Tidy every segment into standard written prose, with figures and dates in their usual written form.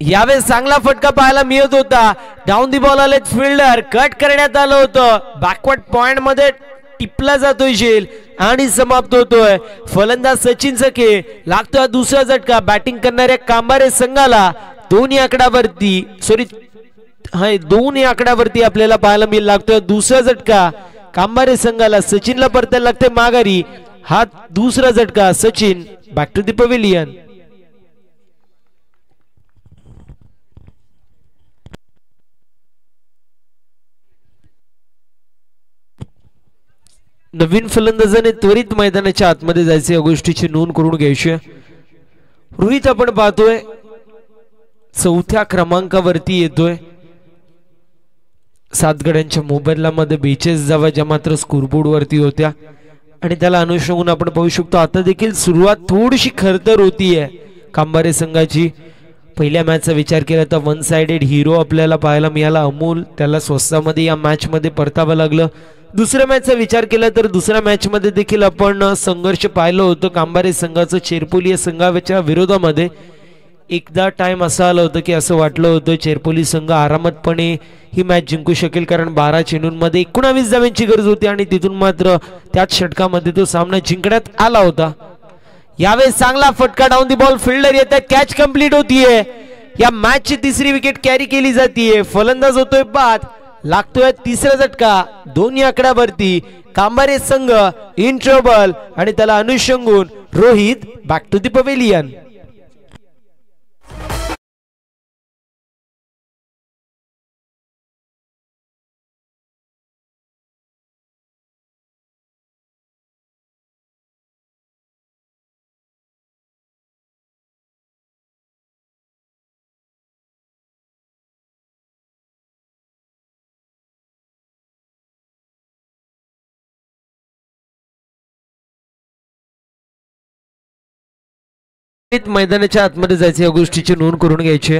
यावेळेस चांगला फटका पाहायला मिळत होता. डाऊन दी बॉल आले फिल्डर, कट करण्यात आलं होतं. बॅकवर्ड पॉइंट मध्ये टिपला जातोय झेल आणि समाप्त होतोय. फलंदाज सचिन सखे लागतोय दुसरा झटका. बॅटिंग करणाऱ्या कांबारे संघाला दोन्ही आकड्यावरती आपल्याला पाहायला मिळेल. लागतोय दुसरा झटका कांबारे संघाला. सचिनला परतायला लागते माघारी. हा दुसरा झटका. Sachin back to the pavilion. नवीन फलंदाजाने त्वरित मैदानाच्या आतमध्ये जायचे, या गोष्टीची नोंद करून घ्यायची. रोहित आपण पाहतोय चौथ्या क्रमांकावरती येतोय. 7 गड्यांच्या मोबाईलला मध्ये 42 धावा ज्या मात्र स्कोरबोर्ड वरती होत्या आणि त्याला अनुसरून आपण पाहू शकतो आता देखील सुरुवात थोडीशी खरतर होतीये कांबारे संघाची. पहिल्या मॅचचा विचार केला तर वन साइडेड हिरो आपल्याला पाहायला मिळाला अमोल, त्याला स्वस्तामध्ये या मॅच मध्ये परतावं लागलं. दुसऱ्या मॅचचा विचार केला तर दुसऱ्या मॅच मध्ये देखील आपण संघर्ष पाहिलं होतं कांबारे संघाचं चेरपोली या संघाच्या विरोधामध्ये. एकदा टाइम असा आला होतं की असं वाटलं होतं चेरपोली संघ आरामातपणे ही मॅच जिंकू शकेल, कारण 12 चेंडूंमध्ये 19 धावांची गरज होती आणि तिथून मात्र त्याच षटकामध्ये तो सामना जिंकण्यात आला होता. यावेळेस चांगला फटका. डाऊन दी बॉल फिल्डर येतात, कॅच कंप्लीट होतीये. या मॅचची तिसरी विकेट कॅरी केली जातीये. फलंदाज होतोय बाद. लागतोय तिसरा झटका. दोन्ही आकड्यावरती कांबारे संघ इन ट्रबल आणि त्याला अनुषंगून Rohit back to the pavilion. मैदानाच्या आतमध्ये जायचे, या गोष्टीची नोंद करून घ्यायची.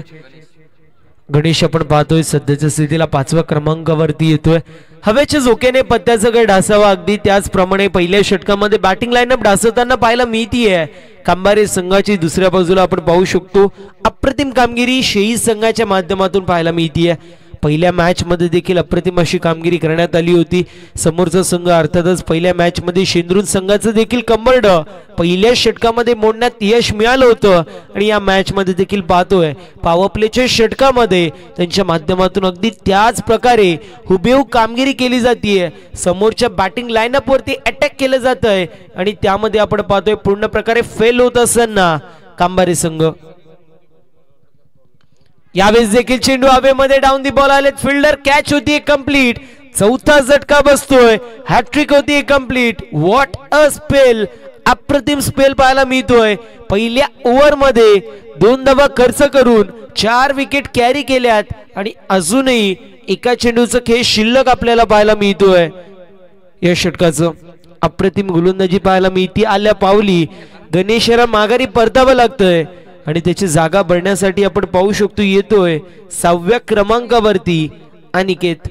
गणेश आपण पाहतोय सध्याच्या स्थितीला 5व्या क्रमांकावरती येतोय. हवेच्या झोक्याने पत्त्याचा गड ढासावा, अगदी त्याचप्रमाणे पहिल्या षटकामध्ये बॅटिंग लाईनअप ढासवताना पाहायला मिळतीये कांबारे संघाची. दुसऱ्या बाजूला आपण पाहू शकतो अप्रतिम कामगिरी शेही संघाच्या माध्यमातून पाहायला मिळतीये. पहिल्या मॅच मध्ये देखील अप्रतिम अशी कामगिरी करण्यात आली होती. समोरचा संघ अर्थातच पहिल्या मॅच मध्ये शेंद्रून संघाचं देखील कंबरड पहिल्या षटकामध्ये मोडण्यात यश मिळालं होतं आणि या मॅच मध्ये देखील पाहतोय पॉवर प्लेच्या षटकामध्ये त्यांच्या माध्यमातून अगदी त्याच प्रकारे हुबेहूब कामगिरी केली जातीये. समोरच्या बॅटिंग लाईनअप वरती अटॅक केलं जातंय आणि त्यामध्ये आपण पाहतोय पूर्ण प्रकारे फेल होत असताना कांबारे संघ. यावेळेस देखील चेंडू हवेमध्ये. डाऊन दी बॉल आलेत फिल्डर, कॅच होती कंप्लीट. चौथा झटका बसतोय. हॅट्रिक होती कंप्लीट. What a spell. अप्रतिम स्पेल पाहायला मिळतोय. पहिल्या ओव्हर मध्ये 2 धावा खर्च करून 4 विकेट कॅरी केल्यात आणि अजूनही एका चेंडूचं खेळ शिल्लक आपल्याला पाहायला मिळतोय. या षटकाचं अप्रतिम गोलंदाजी पाहायला मिळते. आल्या पावली गणेशला माघारी परतावं लागतंय आणि त्याची जागा भरण्यासाठी आपण पाहू शकतो येतोय 6व्या क्रमांकावरती अनिकेत.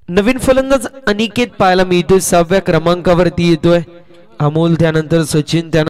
नवीन फलंदाज अनिकेत पाहायला मिळतोय 6व्या क्रमांकावरती येतोय. अमोल, त्यानंतर सचिन, त्यानंतर